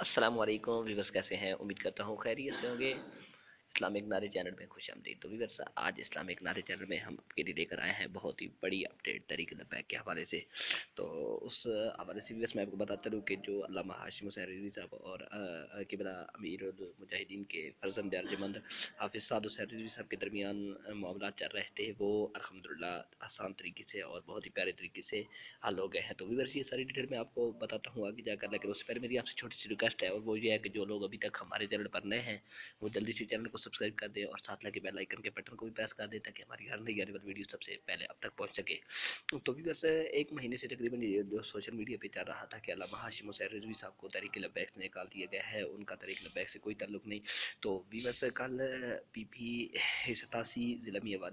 السلام علیکم ویورس، کیسے ہیں؟ امید کرتا ہوں خیریت سے ہوں گے۔ اسلامک نعرے چینل میں خوش آمدید۔ تو ویورس، آج اسلامک نعرے چینل میں ہم آپ کے لیے لے کر آئے ہیں بہت ہی بڑی اپڈیٹ طریق لبیک کے حوالے سے۔ تو اس حوالے سے ویورس میں آپ کو بتاتا ہوں کہ جو علامہ ہاشم حسین رضوی صاحب اور قبلہ امیر المجاہدین کے فرزند ارجمند حافظ سعد حسین رضوی صاحب کے درمیان معاملات چل رہے تھے، وہ الحمدللہ آسان طریقے سے اور بہت ہی پیارے طریقے سے حل ہو گئے ہیں۔ تو ویورس، یہ ساری ڈیٹیل میں آپ کو بتاتا ہوں آگے جا کر، لیکن اس سے پہلے میری آپ سے چھوٹی سی ریکویسٹ ہے، اور وہ یہ ہے کہ جو لوگ ابھی تک ہمارے چینل پر نئے ہیں وہ جلدی سے چینل کو سبسکرائب کر دیں اور ساتھ لگے بیل آئیکن کے بٹن کو بھی پریس کر دیں تاکہ ہماری ہر نئی آنے والی ویڈیو سب سے پہلے اب تک پہنچ سکے۔ تو ویورس، ایک مہینے سے تقریباً یہ جو سوشل میڈیا پہ چل رہا تھا کہ علامہ ہاشم حسین رضوی صاحب کو تحریک لبیک سے نکال دیا گیا ہے، ان کا تحریک لبیک سے کوئی تعلق نہیں۔ تو ویورس، کل پی پی 87 ضلع میاں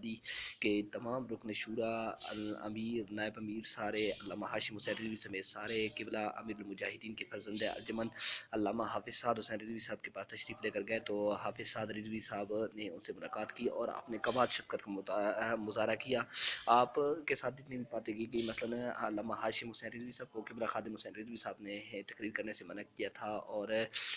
کے تمام رکن شورا، امیر، نائب امیر، سارے علامہ ہاشم حسین رضوی سمیت سارے قبلہ امیر المجاہدین کے فرزند ارجمند علامہ حافظ سعد حسین رضوی صاحب کے پاس تشریف لے کر گئے۔ تو حافظ سعد رضوی صاحب نے ان سے ملاقات کی اور اپنے کمال شفقت کا مظاہرہ کیا۔ آپ کے ساتھ جتنی بھی باتیں کی گئی، مثلا علامہ ہاشم حسین رضوی صاحب کو قبلہ خادم حسین رضوی صاحب نے تقریر کرنے سے منع کیا تھا، اور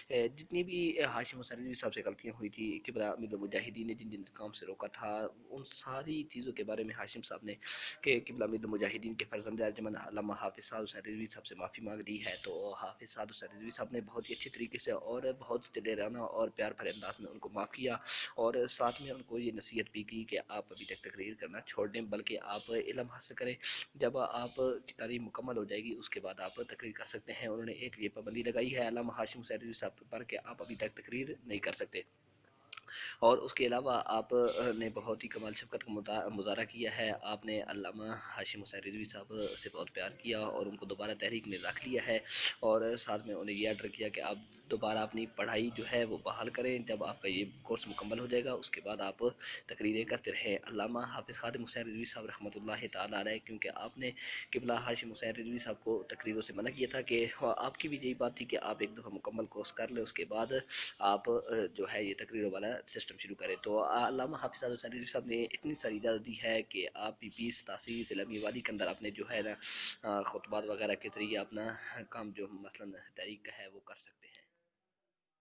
جتنی بھی ہاشم حسین رضوی صاحب سے غلطیاں ہوئی تھی، قبلہ امیر المجاہدین نے جن جن کام سے روکا تھا، ان ساری چیزوں کے بارے میں ہاشم صاحب نے کہ قبلہ امیر المجاہدین کے فرزند ارجمند علامہ حافظ سعد حسین رضوی صاحب سے معافی مانگ لی ہے۔ تو حافظ سعد حسین رضوی صاحب نے بہت ہی اچھی طریقے سے اور بہت دلیرانہ اور پیار بھرے انداز میں ان کو معاف کیا، اور ساتھ میں ان کو یہ نصیحت بھی کی کہ آپ ابھی تک تقریر کرنا چھوڑ دیں، بلکہ آپ علم حاصل کریں، جب آپ کی تعلیم مکمل ہو جائے گی اس کے بعد آپ تقریر کر سکتے ہیں۔ انہوں نے ایک یہ پابندی لگائی ہے علامہ ہاشم حسین رضوی صاحب پر کہ آپ ابھی تک تقریر نہیں کر سکتے، اور اس کے علاوہ آپ نے بہت ہی کمال شفقت کا مظاہرہ کیا ہے۔ آپ نے علامہ ہاشم حسین رضوی صاحب سے بہت پیار کیا اور ان کو دوبارہ تحریک میں رکھ لیا ہے، اور ساتھ میں انہیں یہ آرڈر کیا کہ آپ دوبارہ اپنی پڑھائی جو ہے وہ بحال کریں، جب آپ کا یہ کورس مکمل ہو جائے گا اس کے بعد آپ تقریریں کرتے رہیں۔ علامہ حافظ خادم حسین رضوی صاحب رحمۃ اللہ تعالی علیہ، کیونکہ آپ نے قبلہ ہاشم حسین رضوی صاحب کو تقریروں سے منع کیا تھا کہ آپ کی بھی یہی بات تھی کہ آپ ایک دفعہ مکمل کورس کر لیں، اس کے بعد آپ جو ہے یہ تقریروں والا سسٹم شروع کریں۔ تو علامہ حافظ حسین رضوی صاحب نے اتنی ساری اجازت دی ہے کہ آپ پی پی 87 ضلع میاں کے اندر اپنے جو ہے نا خطبات وغیرہ کے ذریعے اپنا کام جو مثلا تحریک کا ہے وہ کر سکتے ہیں۔